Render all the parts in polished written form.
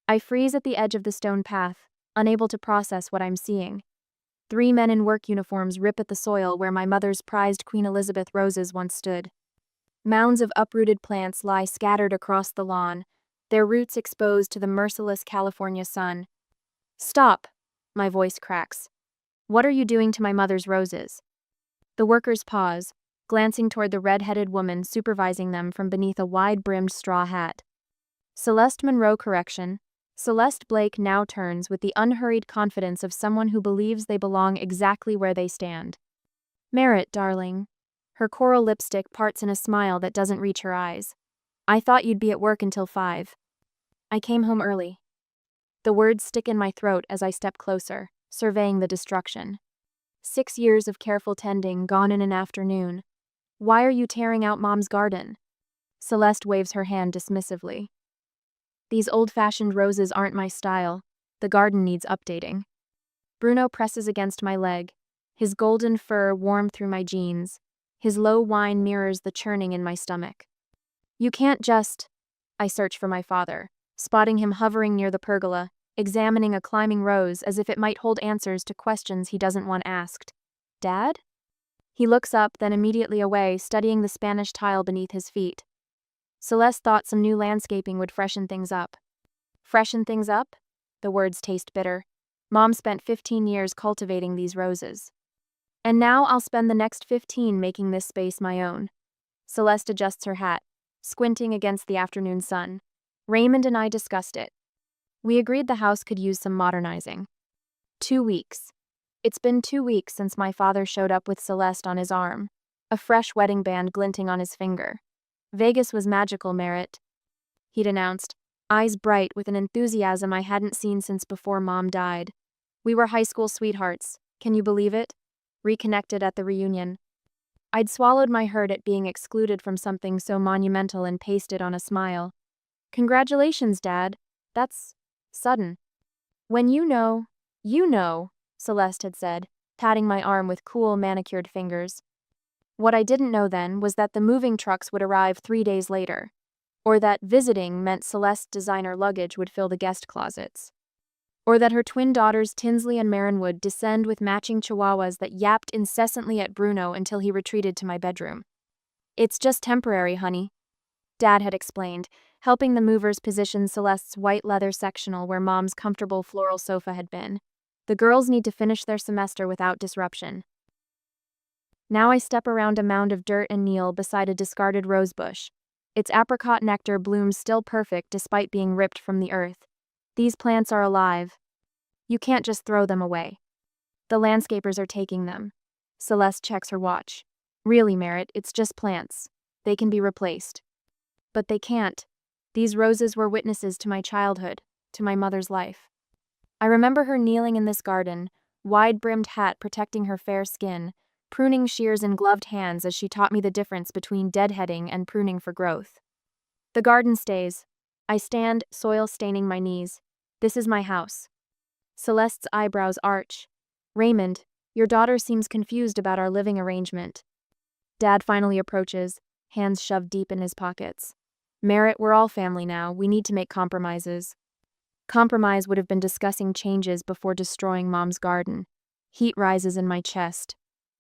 I freeze at the edge of the stone path, unable to process what I'm seeing. 3 men in work uniforms rip at the soil where my mother's prized Queen Elizabeth roses once stood. Mounds of uprooted plants lie scattered across the lawn, their roots exposed to the merciless California sun. Stop! My voice cracks. What are you doing to my mother's roses? The workers pause, glancing toward the red-headed woman supervising them from beneath a wide-brimmed straw hat. Celeste Monroe correction. Celeste Blake now turns with the unhurried confidence of someone who believes they belong exactly where they stand. Merritt, darling. Her coral lipstick parts in a smile that doesn't reach her eyes. I thought you'd be at work until 5. I came home early. The words stick in my throat as I step closer, surveying the destruction. 6 years of careful tending gone in an afternoon. Why are you tearing out Mom's garden? Celeste waves her hand dismissively. These old-fashioned roses aren't my style. The garden needs updating. Bruno presses against my leg, his golden fur warm through my jeans. His low whine mirrors the churning in my stomach. You can't just... I search for my father, spotting him hovering near the pergola, examining a climbing rose as if it might hold answers to questions he doesn't want asked. Dad? He looks up, then immediately away, studying the Spanish tile beneath his feet. Celeste thought some new landscaping would freshen things up. Freshen things up? The words taste bitter. Mom spent 15 years cultivating these roses. And now I'll spend the next 15 making this space my own. Celeste adjusts her hat, squinting against the afternoon sun. Raymond and I discussed it. We agreed the house could use some modernizing. 2 weeks. It's been 2 weeks since my father showed up with Celeste on his arm, a fresh wedding band glinting on his finger. Vegas was magical, Merritt, he'd announced, eyes bright with an enthusiasm I hadn't seen since before Mom died. We were high school sweethearts, can you believe it? Reconnected at the reunion. I'd swallowed my hurt at being excluded from something so monumental and pasted on a smile. Congratulations, Dad. That's sudden. When you know, Celeste had said, patting my arm with cool, manicured fingers. What I didn't know then was that the moving trucks would arrive 3 days later, or that visiting meant Celeste's designer luggage would fill the guest closets, or that her twin daughters Tinsley and Marin would descend with matching chihuahuas that yapped incessantly at Bruno until he retreated to my bedroom. It's just temporary, honey, Dad had explained, helping the movers position Celeste's white leather sectional where Mom's comfortable floral sofa had been. The girls need to finish their semester without disruption. Now I step around a mound of dirt and kneel beside a discarded rosebush. Its apricot nectar blooms still perfect despite being ripped from the earth. These plants are alive. You can't just throw them away. The landscapers are taking them. Celeste checks her watch. Really, Merritt, it's just plants. They can be replaced. But they can't. These roses were witnesses to my childhood, to my mother's life. I remember her kneeling in this garden, wide-brimmed hat protecting her fair skin, pruning shears in gloved hands as she taught me the difference between deadheading and pruning for growth. The garden stays. I stand, soil staining my knees. This is my house. Celeste's eyebrows arch. Raymond, your daughter seems confused about our living arrangement. Dad finally approaches, hands shoved deep in his pockets. Merritt, we're all family now. We need to make compromises. Compromise would have been discussing changes before destroying Mom's garden. Heat rises in my chest.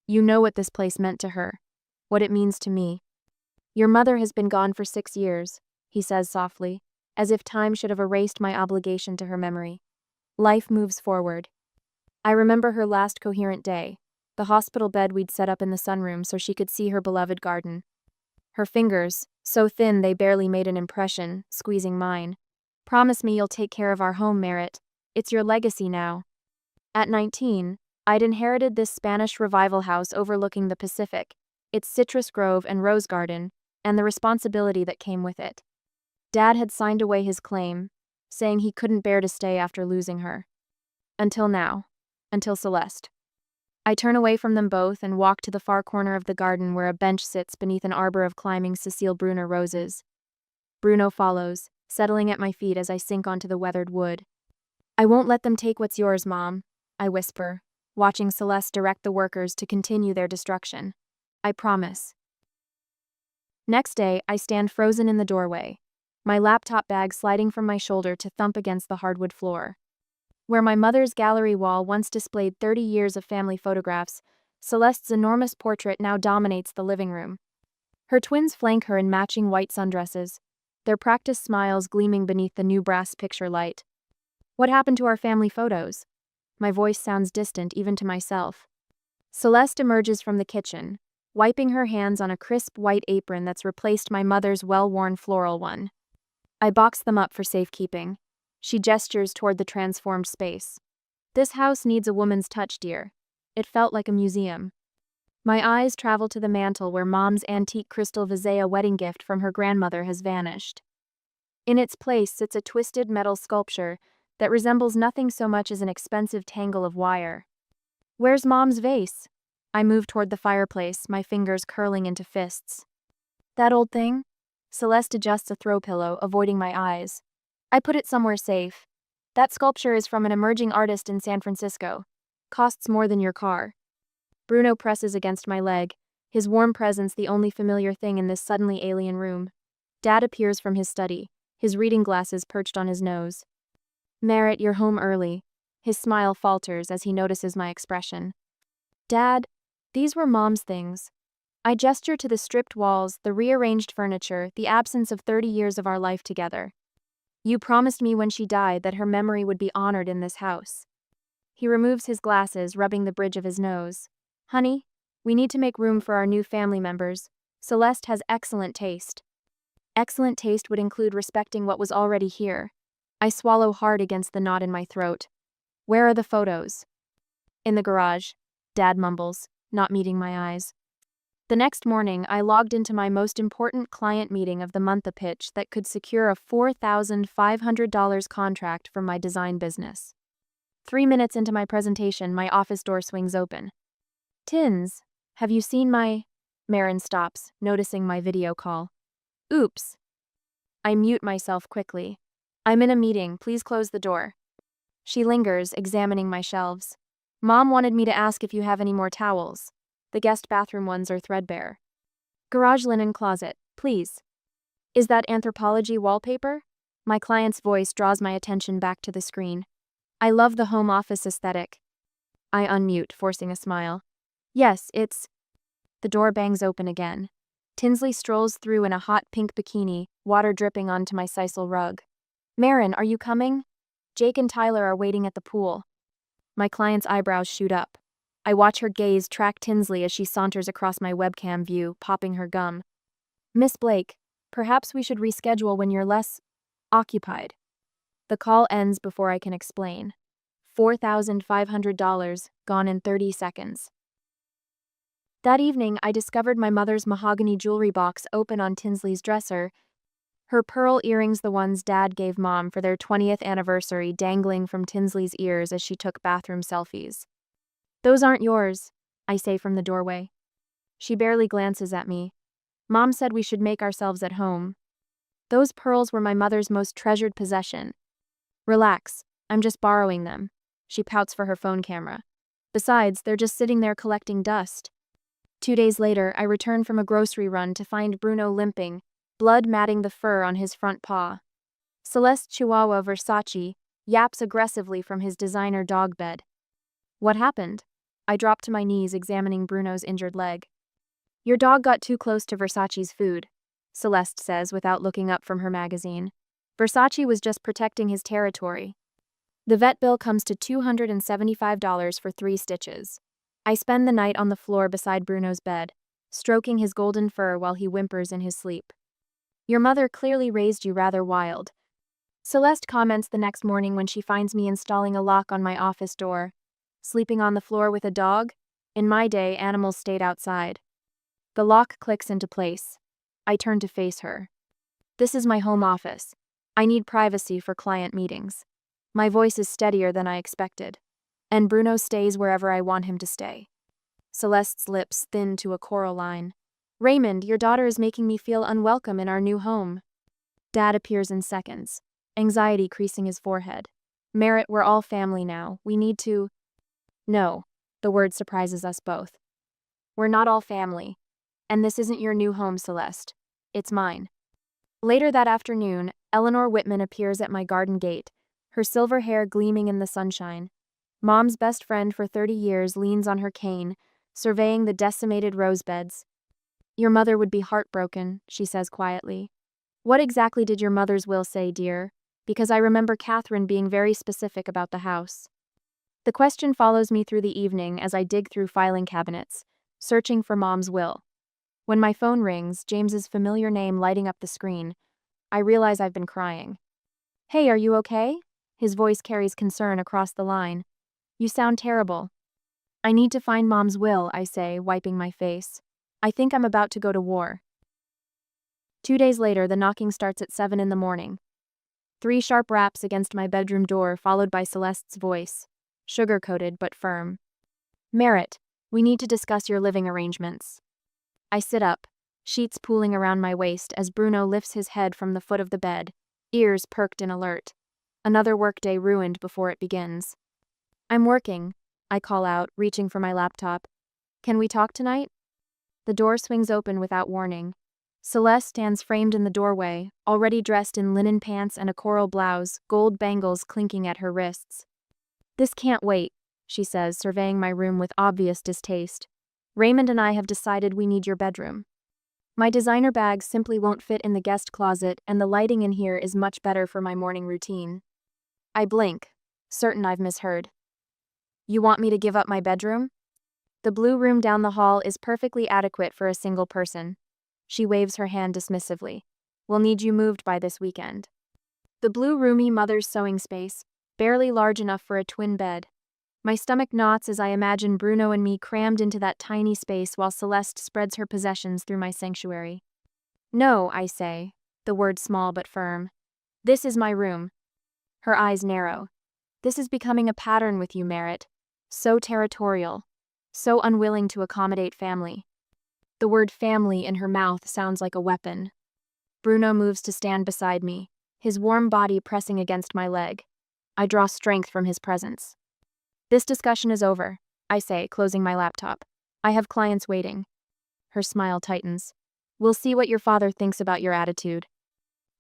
You know what this place meant to her, what it means to me. Your mother has been gone for 6 years, he says softly, as if time should have erased my obligation to her memory. Life moves forward. I remember her last coherent day, the hospital bed we'd set up in the sunroom so she could see her beloved garden. Her fingers, so thin they barely made an impression, squeezing mine. Promise me you'll take care of our home, Merritt. It's your legacy now. At 19, I'd inherited this Spanish Revival house overlooking the Pacific, its citrus grove and rose garden, and the responsibility that came with it. Dad had signed away his claim, saying he couldn't bear to stay after losing her. Until now. Until Celeste. I turn away from them both and walk to the far corner of the garden where a bench sits beneath an arbor of climbing Cecile Brunner roses. Bruno follows, settling at my feet as I sink onto the weathered wood. I won't let them take what's yours, Mom, I whisper, watching Celeste direct the workers to continue their destruction. I promise. Next day, I stand frozen in the doorway. my laptop bag sliding from my shoulder to thump against the hardwood floor. Where my mother's gallery wall once displayed 30 years of family photographs, Celeste's enormous portrait now dominates the living room. Her twins flank her in matching white sundresses, their practiced smiles gleaming beneath the new brass picture light. What happened to our family photos? My voice sounds distant even to myself. Celeste emerges from the kitchen, wiping her hands on a crisp white apron that's replaced my mother's well-worn floral one. I box them up for safekeeping. She gestures toward the transformed space. This house needs a woman's touch, dear. It felt like a museum. My eyes travel to the mantel where Mom's antique crystal Visaya wedding gift from her grandmother has vanished. In its place sits a twisted metal sculpture that resembles nothing so much as an expensive tangle of wire. Where's Mom's vase? I move toward the fireplace, my fingers curling into fists. That old thing? Celeste adjusts a throw pillow, avoiding my eyes. I put it somewhere safe. That sculpture is from an emerging artist in San Francisco. Costs more than your car. Bruno presses against my leg, his warm presence the only familiar thing in this suddenly alien room. Dad appears from his study, his reading glasses perched on his nose. Merritt, you're home early. His smile falters as he notices my expression. Dad, these were Mom's things. I gesture to the stripped walls, the rearranged furniture, the absence of 30 years of our life together. You promised me when she died that her memory would be honored in this house. He removes his glasses, rubbing the bridge of his nose. Honey, we need to make room for our new family members. Celeste has excellent taste. Excellent taste would include respecting what was already here. I swallow hard against the knot in my throat. Where are the photos? In the garage, Dad mumbles, not meeting my eyes. The next morning, I logged into my most important client meeting of the month, a pitch that could secure a $4,500 contract for my design business. 3 minutes into my presentation, my office door swings open. Tins, have you seen my... Marin stops, noticing my video call. Oops. I mute myself quickly. I'm in a meeting, please close the door. She lingers, examining my shelves. Mom wanted me to ask if you have any more towels. The guest bathroom ones are threadbare. Garage linen closet, please. Is that anthropology wallpaper? My client's voice draws my attention back to the screen. I love the home office aesthetic. I unmute, forcing a smile. Yes, it's... The door bangs open again. Tinsley strolls through in a hot pink bikini, water dripping onto my sisal rug. Marin, are you coming? Jake and Tyler are waiting at the pool. My client's eyebrows shoot up. I watch her gaze track Tinsley as she saunters across my webcam view, popping her gum. Miss Blake, perhaps we should reschedule when you're less... occupied. The call ends before I can explain. $4,500, gone in 30 seconds. That evening, I discovered my mother's mahogany jewelry box open on Tinsley's dresser, her pearl earrings, the ones Dad gave Mom for their 20th anniversary, dangling from Tinsley's ears as she took bathroom selfies. Those aren't yours, I say from the doorway. She barely glances at me. Mom said we should make ourselves at home. Those pearls were my mother's most treasured possession. Relax, I'm just borrowing them. She pouts for her phone camera. Besides, they're just sitting there collecting dust. 2 days later, I return from a grocery run to find Bruno limping, blood matting the fur on his front paw. Celeste Chihuahua Versace yaps aggressively from his designer dog bed. What happened? I drop to my knees, examining Bruno's injured leg. Your dog got too close to Versace's food, Celeste says without looking up from her magazine. Versace was just protecting his territory. The vet bill comes to $275 for 3 stitches. I spend the night on the floor beside Bruno's bed, stroking his golden fur while he whimpers in his sleep. Your mother clearly raised you rather wild. Celeste comments the next morning when she finds me installing a lock on my office door. Sleeping on the floor with a dog? In my day, animals stayed outside. The lock clicks into place. I turn to face her. This is my home office. I need privacy for client meetings. My voice is steadier than I expected. And Bruno stays wherever I want him to stay. Celeste's lips thin to a coral line. Raymond, your daughter is making me feel unwelcome in our new home. Dad appears in seconds, anxiety creasing his forehead. Merritt, we're all family now. We need to... No, the word surprises us both. We're not all family. And this isn't your new home, Celeste. It's mine. Later that afternoon, Eleanor Whitman appears at my garden gate, her silver hair gleaming in the sunshine. Mom's best friend for 30 years leans on her cane, surveying the decimated rose beds. "Your mother would be heartbroken," she says quietly. "What exactly did your mother's will say, dear? Because I remember Catherine being very specific about the house." The question follows me through the evening as I dig through filing cabinets, searching for Mom's will. When my phone rings, James's familiar name lighting up the screen, I realize I've been crying. "Hey, are you okay?" His voice carries concern across the line. "You sound terrible." "I need to find Mom's will," I say, wiping my face. "I think I'm about to go to war." 2 days later, the knocking starts at 7 in the morning. 3 sharp raps against my bedroom door, followed by Celeste's voice, sugar-coated but firm. "Merritt, we need to discuss your living arrangements." I sit up, sheets pooling around my waist as Bruno lifts his head from the foot of the bed, ears perked in alert. Another workday ruined before it begins. "I'm working," I call out, reaching for my laptop. "Can we talk tonight?" The door swings open without warning. Celeste stands framed in the doorway, already dressed in linen pants and a coral blouse, gold bangles clinking at her wrists. "This can't wait," she says, surveying my room with obvious distaste. "Raymond and I have decided we need your bedroom. My designer bags simply won't fit in the guest closet, and the lighting in here is much better for my morning routine." I blink, certain I've misheard. "You want me to give up my bedroom?" "The blue room down the hall is perfectly adequate for a single person." She waves her hand dismissively. "We'll need you moved by this weekend." The blue roomy mother's sewing space, barely large enough for a twin bed. My stomach knots as I imagine Bruno and me crammed into that tiny space while Celeste spreads her possessions through my sanctuary. "No," I say, the word small but firm. "This is my room." Her eyes narrow. "This is becoming a pattern with you, Merritt. So territorial. So unwilling to accommodate family." The word family in her mouth sounds like a weapon. Bruno moves to stand beside me, his warm body pressing against my leg. I draw strength from his presence. "This discussion is over," I say, closing my laptop. "I have clients waiting." Her smile tightens. "We'll see what your father thinks about your attitude."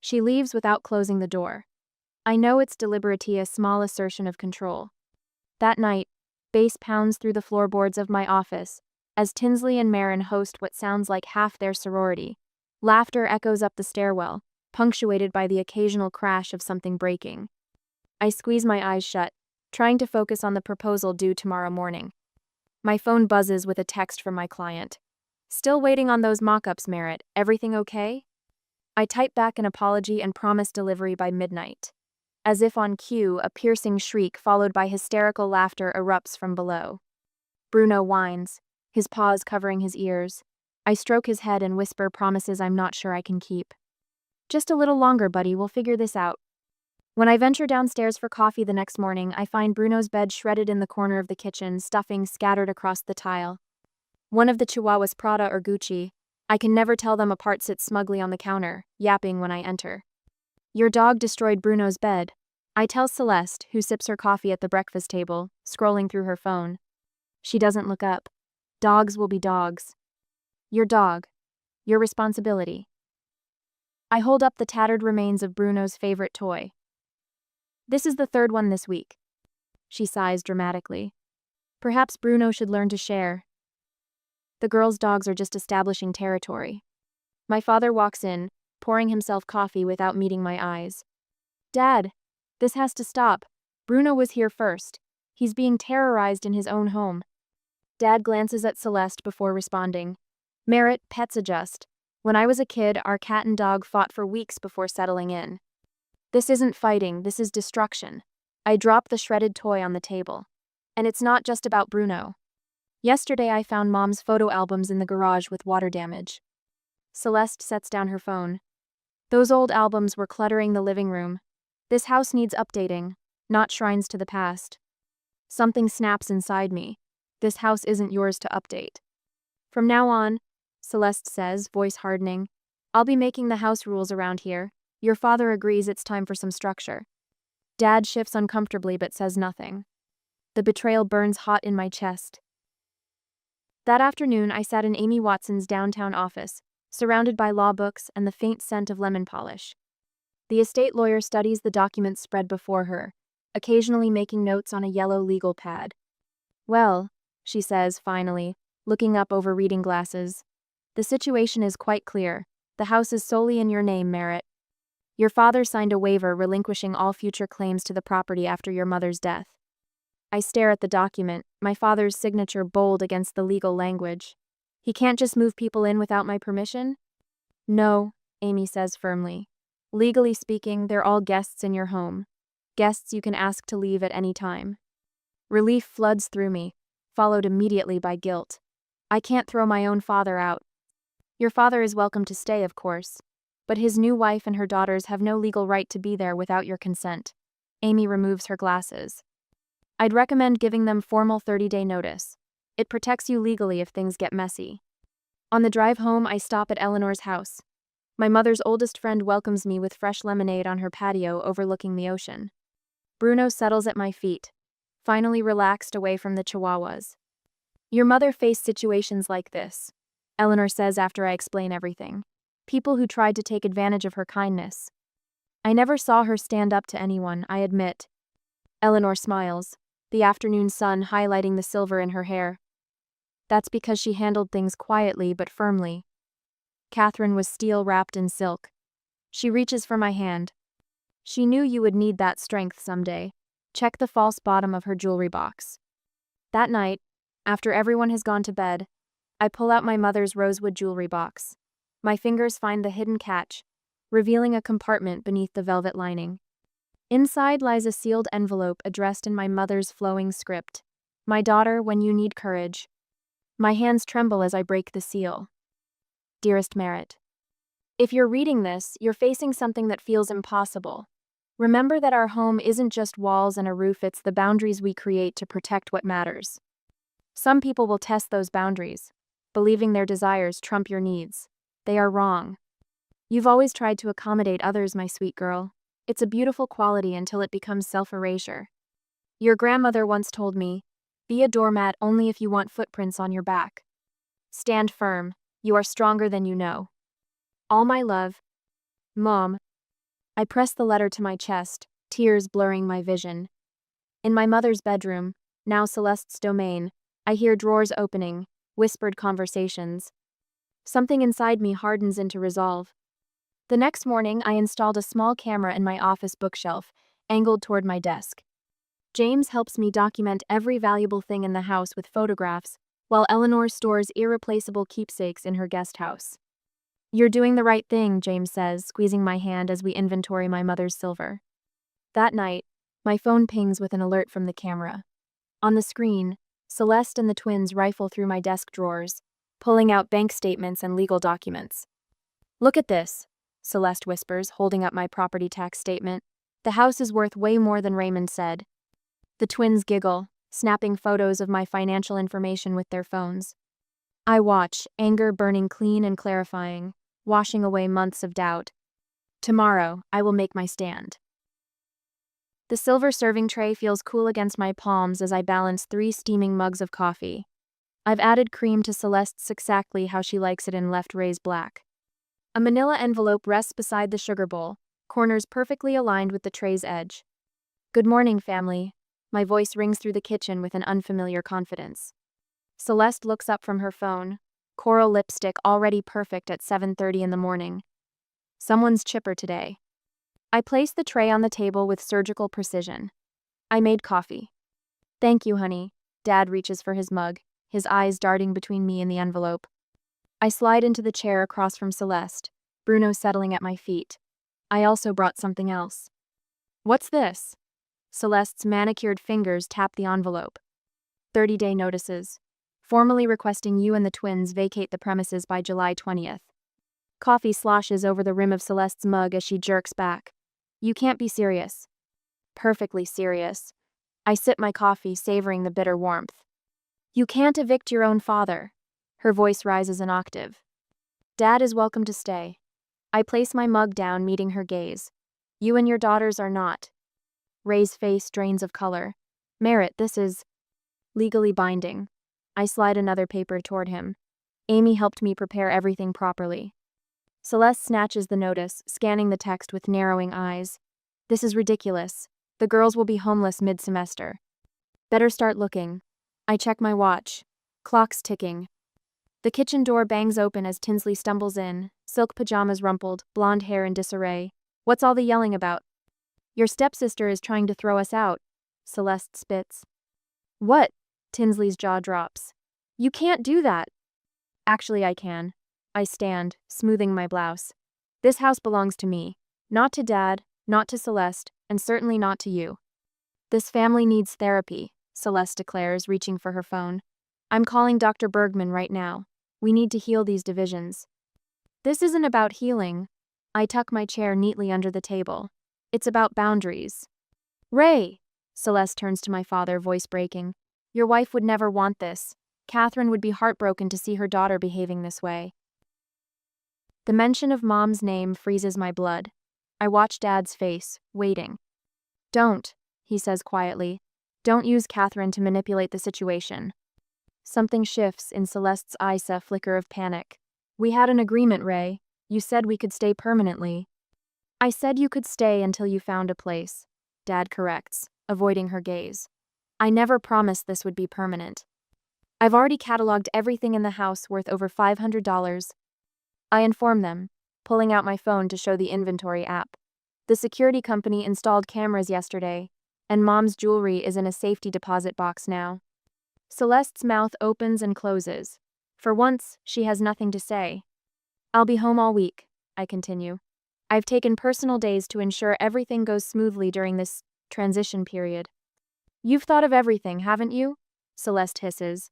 She leaves without closing the door. I know it's deliberately a small assertion of control. That night, bass pounds through the floorboards of my office as Tinsley and Marin host what sounds like half their sorority. Laughter echoes up the stairwell, punctuated by the occasional crash of something breaking. I squeeze my eyes shut, trying to focus on the proposal due tomorrow morning. My phone buzzes with a text from my client. "Still waiting on those mock-ups, Merritt. Everything okay?" I type back an apology and promise delivery by midnight. As if on cue, a piercing shriek followed by hysterical laughter erupts from below. Bruno whines, his paws covering his ears. I stroke his head and whisper promises I'm not sure I can keep. "Just a little longer, buddy, we'll figure this out." When I venture downstairs for coffee the next morning, I find Bruno's bed shredded in the corner of the kitchen, stuffing scattered across the tile. One of the Chihuahuas, Prada or Gucci, I can never tell them apart, sits smugly on the counter, yapping when I enter. "Your dog destroyed Bruno's bed," I tell Celeste, who sips her coffee at the breakfast table, scrolling through her phone. She doesn't look up. Dogs will be dogs. "Your dog. Your responsibility." I hold up the tattered remains of Bruno's favorite toy. "This is the third one this week." She sighs dramatically. "Perhaps Bruno should learn to share." The girls' dogs are just establishing territory. My father walks in, pouring himself coffee without meeting my eyes. "Dad, this has to stop. Bruno was here first. He's being terrorized in his own home." Dad glances at Celeste before responding. "Merritt, pets adjust. When I was a kid, our cat and dog fought for weeks before settling in." "This isn't fighting, this is destruction." I drop the shredded toy on the table. "And it's not just about Bruno. Yesterday I found Mom's photo albums in the garage with water damage." Celeste sets down her phone. "Those old albums were cluttering the living room. This house needs updating, not shrines to the past." Something snaps inside me. This house isn't yours to update. "From now on," Celeste says, voice hardening, "I'll be making the house rules around here. Your father agrees it's time for some structure." Dad shifts uncomfortably but says nothing. The betrayal burns hot in my chest. That afternoon, I sat in Amy Watson's downtown office, surrounded by law books and the faint scent of lemon polish. The estate lawyer studies the documents spread before her, occasionally making notes on a yellow legal pad. Well, she says finally, looking up over reading glasses, the situation is quite clear. The house is solely in your name, Merritt. Your father signed a waiver relinquishing all future claims to the property after your mother's death. I stare at the document, my father's signature bold against the legal language. He can't just move people in without my permission? No, Amy says firmly. Legally speaking, they're all guests in your home. Guests you can ask to leave at any time. Relief floods through me, followed immediately by guilt. I can't throw my own father out. Your father is welcome to stay, of course, but his new wife and her daughters have no legal right to be there without your consent. Amy removes her glasses. I'd recommend giving them formal 30-day notice. It protects you legally if things get messy. On the drive home, I stop at Eleanor's house. My mother's oldest friend welcomes me with fresh lemonade on her patio overlooking the ocean. Bruno settles at my feet, finally relaxed away from the chihuahuas. Your mother faced situations like this, Eleanor says after I explain everything. People who tried to take advantage of her kindness. I never saw her stand up to anyone, I admit. Eleanor smiles, the afternoon sun highlighting the silver in her hair. That's because she handled things quietly but firmly. Catherine was steel wrapped in silk. She reaches for my hand. She knew you would need that strength someday. Check the false bottom of her jewelry box. That night, after everyone has gone to bed, I pull out my mother's rosewood jewelry box. My fingers find the hidden catch, revealing a compartment beneath the velvet lining. Inside lies a sealed envelope addressed in my mother's flowing script. My daughter, when you need courage. My hands tremble as I break the seal. Dearest Merritt, if you're reading this, you're facing something that feels impossible. Remember that our home isn't just walls and a roof, it's the boundaries we create to protect what matters. Some people will test those boundaries, believing their desires trump your needs. They are wrong. You've always tried to accommodate others, my sweet girl. It's a beautiful quality until it becomes self-erasure. Your grandmother once told me, be a doormat only if you want footprints on your back. Stand firm, you are stronger than you know. All my love. Mom. I press the letter to my chest, tears blurring my vision. In my mother's bedroom, now Celeste's domain, I hear drawers opening, whispered conversations. Something inside me hardens into resolve. The next morning, I installed a small camera in my office bookshelf, angled toward my desk. James helps me document every valuable thing in the house with photographs, while Eleanor stores irreplaceable keepsakes in her guest house. You're doing the right thing, James says, squeezing my hand as we inventory my mother's silver. That night, my phone pings with an alert from the camera. On the screen, Celeste and the twins rifle through my desk drawers, pulling out bank statements and legal documents. Look at this, Celeste whispers, holding up my property tax statement. The house is worth way more than Raymond said. The twins giggle, snapping photos of my financial information with their phones. I watch, anger burning clean and clarifying, washing away months of doubt. Tomorrow, I will make my stand. The silver serving tray feels cool against my palms as I balance 3 steaming mugs of coffee. I've added cream to Celeste's exactly how she likes it and left Ray's black. A manila envelope rests beside the sugar bowl, corners perfectly aligned with the tray's edge. Good morning, family. My voice rings through the kitchen with an unfamiliar confidence. Celeste looks up from her phone, coral lipstick already perfect at 7:30 in the morning. Someone's chipper today. I place the tray on the table with surgical precision. I made coffee. Thank you, honey. Dad reaches for his mug, his eyes darting between me and the envelope. I slide into the chair across from Celeste, Bruno settling at my feet. I also brought something else. What's this? Celeste's manicured fingers tap the envelope. 30-day notices. Formally requesting you and the twins vacate the premises by July 20th. Coffee sloshes over the rim of Celeste's mug as she jerks back. You can't be serious. Perfectly serious. I sip my coffee, savoring the bitter warmth. You can't evict your own father. Her voice rises an octave. Dad is welcome to stay. I place my mug down, meeting her gaze. You and your daughters are not. Ray's face drains of color. Merritt, this is legally binding. I slide another paper toward him. Amy helped me prepare everything properly. Celeste snatches the notice, scanning the text with narrowing eyes. This is ridiculous. The girls will be homeless mid-semester. Better start looking. I check my watch. Clock's ticking. The kitchen door bangs open as Tinsley stumbles in, silk pajamas rumpled, blonde hair in disarray. What's all the yelling about? Your stepsister is trying to throw us out, Celeste spits. What? Tinsley's jaw drops. You can't do that. Actually, I can. I stand, smoothing my blouse. This house belongs to me. Not to Dad, not to Celeste, and certainly not to you. This family needs therapy, Celeste declares, reaching for her phone. I'm calling Dr. Bergman right now. We need to heal these divisions. This isn't about healing. I tuck my chair neatly under the table. It's about boundaries. Ray! Celeste turns to my father, voice breaking. Your wife would never want this. Catherine would be heartbroken to see her daughter behaving this way. The mention of Mom's name freezes my blood. I watch Dad's face, waiting. Don't, he says quietly. Don't use Catherine to manipulate the situation. Something shifts in Celeste's eyes, a flicker of panic. We had an agreement, Ray. You said we could stay permanently. I said you could stay until you found a place, Dad corrects, avoiding her gaze. I never promised this would be permanent. I've already cataloged everything in the house worth over $500. I inform them, pulling out my phone to show the inventory app. The security company installed cameras yesterday, and Mom's jewelry is in a safety deposit box now. Celeste's mouth opens and closes. For once, she has nothing to say. I'll be home all week, I continue. I've taken personal days to ensure everything goes smoothly during this transition period. You've thought of everything, haven't you? Celeste hisses.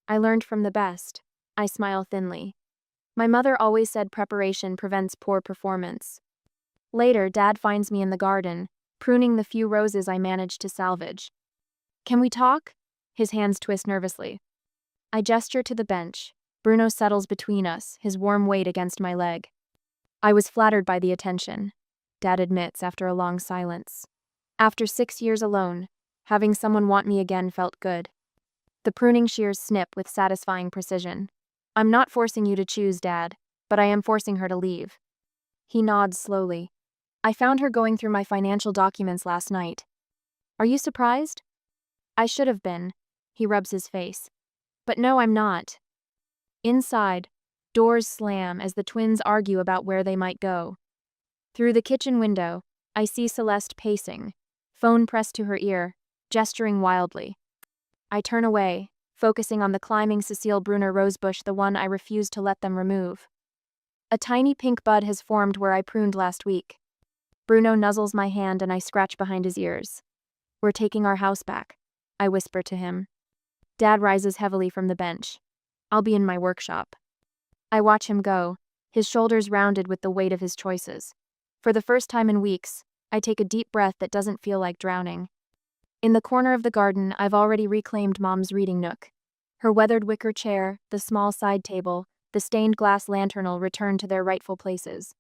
I learned from the best. I smile thinly. My mother always said preparation prevents poor performance. Later, Dad finds me in the garden, pruning the few roses I managed to salvage. Can we talk? His hands twist nervously. I gesture to the bench. Bruno settles between us, his warm weight against my leg. I was flattered by the attention, Dad admits after a long silence. After 6 years alone, having someone want me again felt good. The pruning shears snip with satisfying precision. I'm not forcing you to choose, Dad, but I am forcing her to leave. He nods slowly. I found her going through my financial documents last night. Are you surprised? I should have been. He rubs his face. But no, I'm not. Inside, doors slam as the twins argue about where they might go. Through the kitchen window, I see Celeste pacing, phone pressed to her ear, gesturing wildly. I turn away, focusing on the climbing Cecile Brunner rosebush, the one I refused to let them remove. A tiny pink bud has formed where I pruned last week. Bruno nuzzles my hand and I scratch behind his ears. We're taking our house back, I whisper to him. Dad rises heavily from the bench. I'll be in my workshop. I watch him go, his shoulders rounded with the weight of his choices. For the first time in weeks, I take a deep breath that doesn't feel like drowning. In the corner of the garden, I've already reclaimed Mom's reading nook. Her weathered wicker chair, the small side table, the stained glass lantern'll return to their rightful places.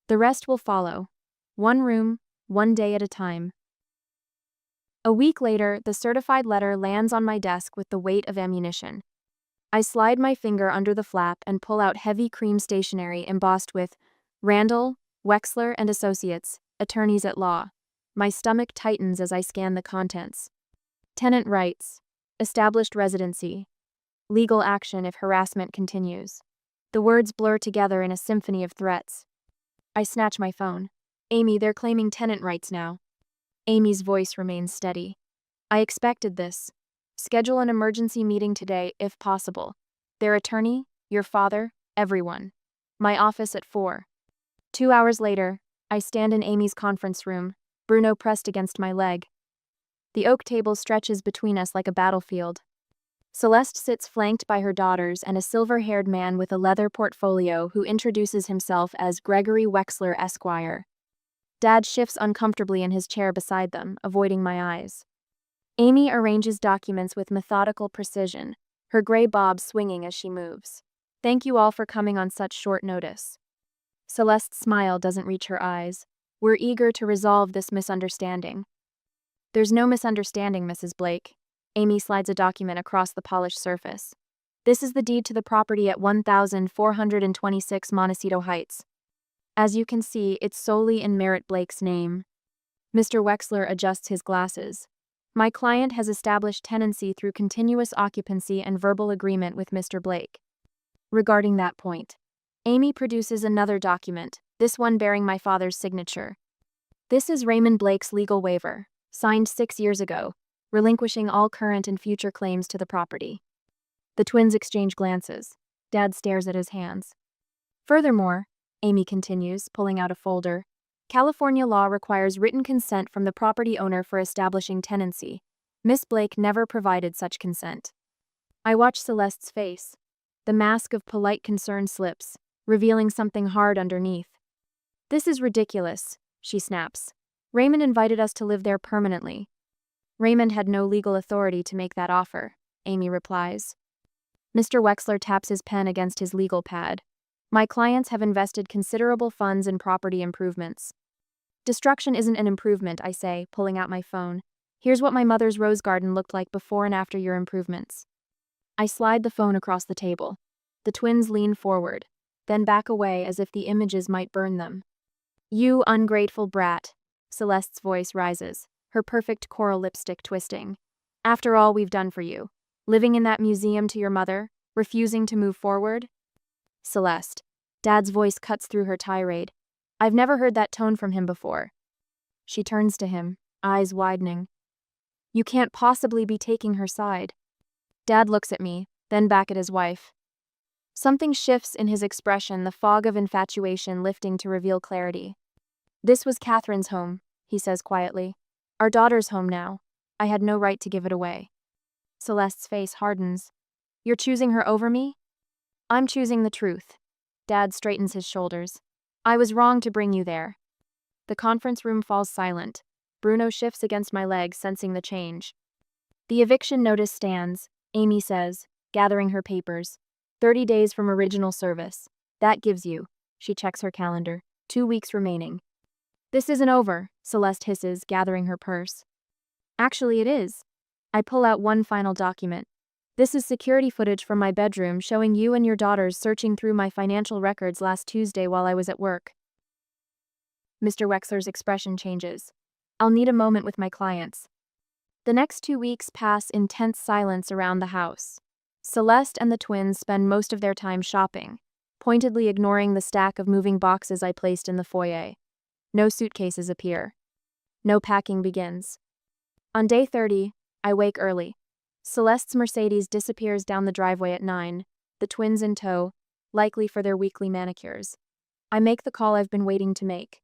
The rest will follow. One room, one day at a time. A week later, the certified letter lands on my desk with the weight of ammunition. I slide my finger under the flap and pull out heavy cream stationery embossed with Randall, Wexler and Associates, attorneys at law. My stomach tightens as I scan the contents. Tenant rights, established residency, legal action if harassment continues. The words blur together in a symphony of threats. I snatch my phone. Amy, they're claiming tenant rights now. Amy's voice remains steady. I expected this. Schedule an emergency meeting today, if possible. Their attorney, your father, everyone. My office at 4. 2 hours later, I stand in Amy's conference room, Bruno pressed against my leg. The oak table stretches between us like a battlefield. Celeste sits flanked by her daughters and a silver-haired man with a leather portfolio who introduces himself as Gregory Wexler, Esquire. Dad shifts uncomfortably in his chair beside them, avoiding my eyes. Amy arranges documents with methodical precision, her gray bob swinging as she moves. Thank you all for coming on such short notice. Celeste's smile doesn't reach her eyes. We're eager to resolve this misunderstanding. There's no misunderstanding, Mrs. Blake. Amy slides a document across the polished surface. This is the deed to the property at 1426 Montecito Heights. As you can see, it's solely in Merritt Blake's name. Mr. Wexler adjusts his glasses. My client has established tenancy through continuous occupancy and verbal agreement with Mr. Blake. Regarding that point, Amy produces another document, this one bearing my father's signature. This is Raymond Blake's legal waiver, signed 6 years ago, relinquishing all current and future claims to the property. The twins exchange glances. Dad stares at his hands. Furthermore, Amy continues, pulling out a folder, California law requires written consent from the property owner for establishing tenancy. Miss Blake never provided such consent. I watch Celeste's face. The mask of polite concern slips, revealing something hard underneath. This is ridiculous, she snaps. Raymond invited us to live there permanently. Raymond had no legal authority to make that offer, Amy replies. Mr. Wexler taps his pen against his legal pad. My clients have invested considerable funds in property improvements. Destruction isn't an improvement, I say, pulling out my phone. Here's what my mother's rose garden looked like before and after your improvements. I slide the phone across the table. The twins lean forward, then back away as if the images might burn them. You ungrateful brat, Celeste's voice rises, her perfect coral lipstick twisting. After all we've done for you, living in that museum to your mother, refusing to move forward? Celeste. Dad's voice cuts through her tirade. I've never heard that tone from him before. She turns to him, eyes widening. You can't possibly be taking her side. Dad looks at me, then back at his wife. Something shifts in his expression, the fog of infatuation lifting to reveal clarity. This was Catherine's home, he says quietly. Our daughter's home now. I had no right to give it away. Celeste's face hardens. You're choosing her over me? I'm choosing the truth. Dad straightens his shoulders. I was wrong to bring you there. The conference room falls silent. Bruno shifts against my leg, sensing the change. The eviction notice stands, Amy says, gathering her papers. 30 days from original service. That gives you, she checks her calendar, 2 weeks remaining. This isn't over, Celeste hisses, gathering her purse. Actually, it is. I pull out one final document. This is security footage from my bedroom showing you and your daughters searching through my financial records last Tuesday while I was at work. Mr. Wexler's expression changes. I'll need a moment with my clients. The next 2 weeks pass in tense silence around the house. Celeste and the twins spend most of their time shopping, pointedly ignoring the stack of moving boxes I placed in the foyer. No suitcases appear. No packing begins. On day 30, I wake early. Celeste's Mercedes disappears down the driveway at 9, the twins in tow, likely for their weekly manicures. I make the call I've been waiting to make.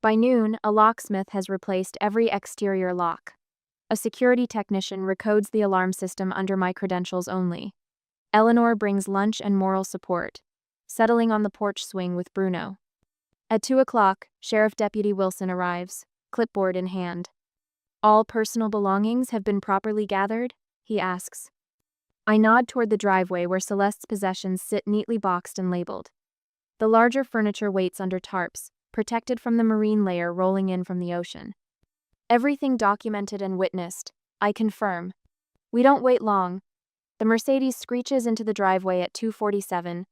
By noon, a locksmith has replaced every exterior lock. A security technician recodes the alarm system under my credentials only. Eleanor brings lunch and moral support, settling on the porch swing with Bruno. At 2 o'clock, Sheriff Deputy Wilson arrives, clipboard in hand. All personal belongings have been properly gathered? He asks. I nod toward the driveway where Celeste's possessions sit neatly boxed and labeled. The larger furniture waits under tarps, protected from the marine layer rolling in from the ocean. Everything documented and witnessed, I confirm. We don't wait long. The Mercedes screeches into the driveway at 2:47.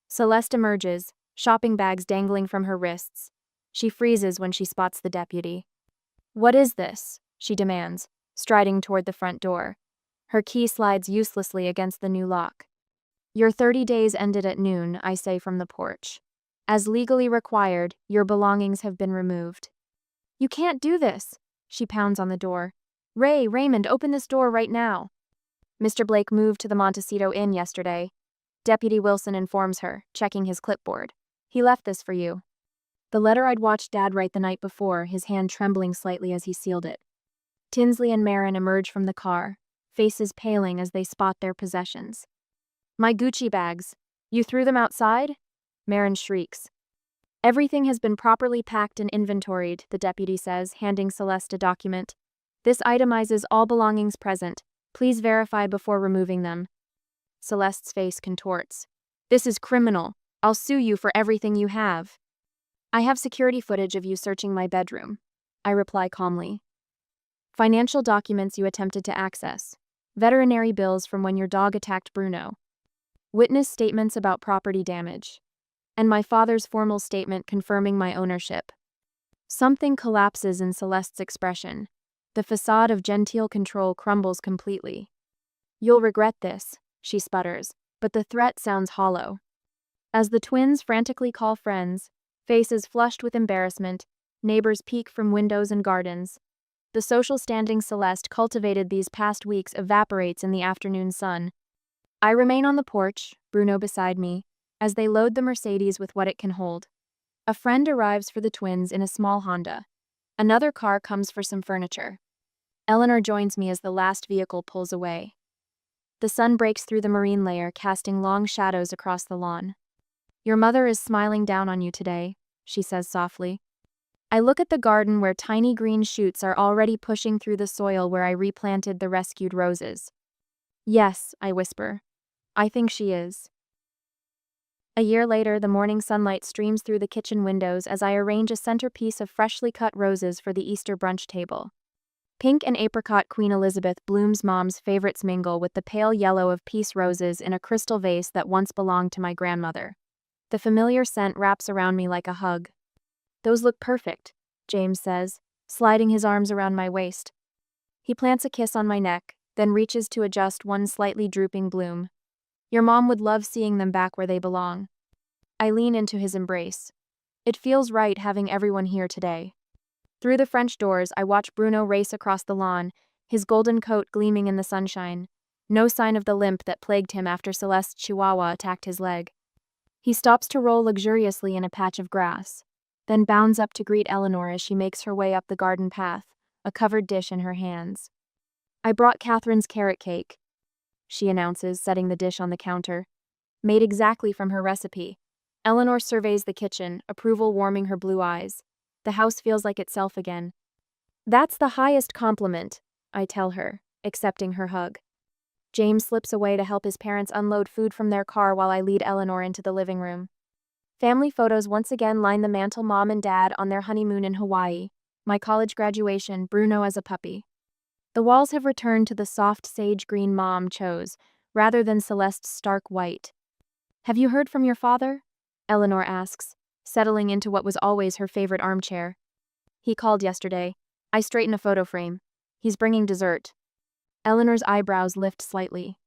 Celeste emerges, shopping bags dangling from her wrists. She freezes when she spots the deputy. What is this? She demands, striding toward the front door. Her key slides uselessly against the new lock. Your 30 days ended at noon, I say from the porch. As legally required, your belongings have been removed. You can't do this, she pounds on the door. Raymond, open this door right now. Mr. Blake moved to the Montecito Inn yesterday. Deputy Wilson informs her, checking his clipboard. He left this for you. The letter I'd watched Dad write the night before, his hand trembling slightly as he sealed it. Tinsley and Marin emerge from the car, faces paling as they spot their possessions. My Gucci bags. You threw them outside? Marin shrieks. Everything has been properly packed and inventoried, the deputy says, handing Celeste a document. This itemizes all belongings present. Please verify before removing them. Celeste's face contorts. This is criminal. I'll sue you for everything you have. I have security footage of you searching my bedroom. I reply calmly. Financial documents you attempted to access. Veterinary bills from when your dog attacked Bruno. witness statements about property damage, and my father's formal statement confirming my ownership. Something collapses in Celeste's expression. The facade of genteel control crumbles completely. "You'll regret this," she sputters, but the threat sounds hollow. As the twins frantically call friends, faces flushed with embarrassment, neighbors peek from windows and gardens, the social standing Celeste cultivated these past weeks evaporates in the afternoon sun. I remain on the porch, Bruno beside me, as they load the Mercedes with what it can hold. A friend arrives for the twins in a small Honda. Another car comes for some furniture. Eleanor joins me as the last vehicle pulls away. The sun breaks through the marine layer, casting long shadows across the lawn. "Your mother is smiling down on you today," she says softly. I look at the garden where tiny green shoots are already pushing through the soil where I replanted the rescued roses. "Yes," I whisper. "I think she is." A year later, the morning sunlight streams through the kitchen windows as I arrange a centerpiece of freshly cut roses for the Easter brunch table. Pink and apricot Queen Elizabeth blooms Mom's favorites mingle with the pale yellow of peace roses in a crystal vase that once belonged to my grandmother. The familiar scent wraps around me like a hug. "Those look perfect," James says, sliding his arms around my waist. He plants a kiss on my neck, then reaches to adjust one slightly drooping bloom. "Your mom would love seeing them back where they belong." I lean into his embrace. It feels right having everyone here today. Through the French doors, I watch Bruno race across the lawn, his golden coat gleaming in the sunshine. No sign of the limp that plagued him after Celeste's chihuahua attacked his leg. He stops to roll luxuriously in a patch of grass, then bounds up to greet Eleanor as she makes her way up the garden path, a covered dish in her hands. "I brought Catherine's carrot cake," she announces, setting the dish on the counter. "Made exactly from her recipe." Eleanor surveys the kitchen, approval warming her blue eyes. The house feels like itself again. "That's the highest compliment," I tell her, accepting her hug. James slips away to help his parents unload food from their car while I lead Eleanor into the living room. Family photos once again line the mantel, Mom and Dad on their honeymoon in Hawaii, my college graduation, Bruno as a puppy. The walls have returned to the soft sage green Mom chose, rather than Celeste's stark white. "Have you heard from your father?" Eleanor asks, settling into what was always her favorite armchair. "He called yesterday. I straighten a photo frame. He's bringing dessert." Eleanor's eyebrows lift slightly.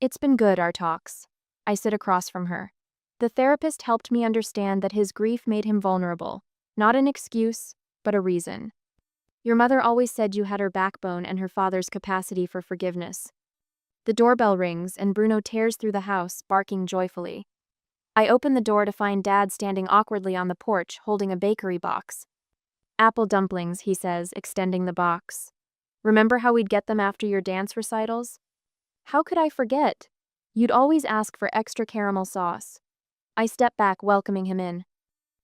"It's been good, our talks." I sit across from her. The therapist helped me understand that his grief made him vulnerable. Not an excuse, but a reason. "Your mother always said you had her backbone and her father's capacity for forgiveness." The doorbell rings and Bruno tears through the house, barking joyfully. I open the door to find Dad standing awkwardly on the porch, holding a bakery box. "Apple dumplings," he says, extending the box. "Remember how we'd get them after your dance recitals?" "How could I forget? You'd always ask for extra caramel sauce." I step back, welcoming him in.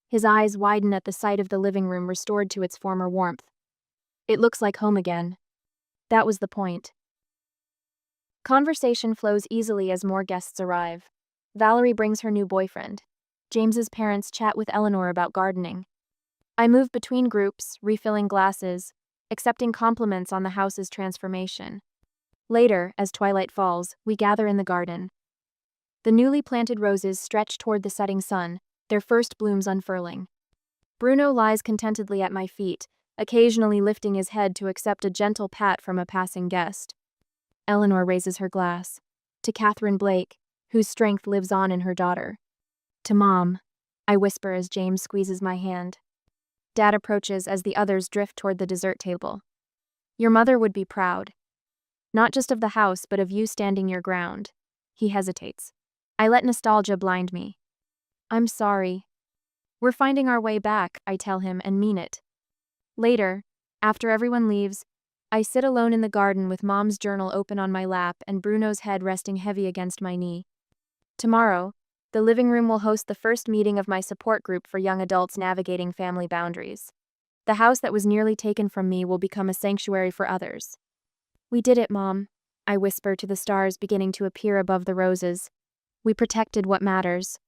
His eyes widen at the sight of the living room restored to its former warmth. "It looks like home again." That was the point. Conversation flows easily as more guests arrive. Valerie brings her new boyfriend. James's parents chat with Eleanor about gardening. I move between groups, refilling glasses, accepting compliments on the house's transformation. Later, as twilight falls, we gather in the garden. The newly planted roses stretch toward the setting sun, their first blooms unfurling. Bruno lies contentedly at my feet, occasionally lifting his head to accept a gentle pat from a passing guest. Eleanor raises her glass. "To Catherine Blake, whose strength lives on in her daughter." "To Mom," I whisper as James squeezes my hand. Dad approaches as the others drift toward the dessert table. "Your mother would be proud. Not just of the house, but of you standing your ground." He hesitates. I let nostalgia blind me. "I'm sorry." "We're finding our way back," I tell him, and mean it. Later, after everyone leaves, I sit alone in the garden with Mom's journal open on my lap and Bruno's head resting heavy against my knee. Tomorrow, the living room will host the first meeting of my support group for young adults navigating family boundaries. The house that was nearly taken from me will become a sanctuary for others. "We did it, Mom," I whisper to the stars beginning to appear above the roses. "We protected what matters."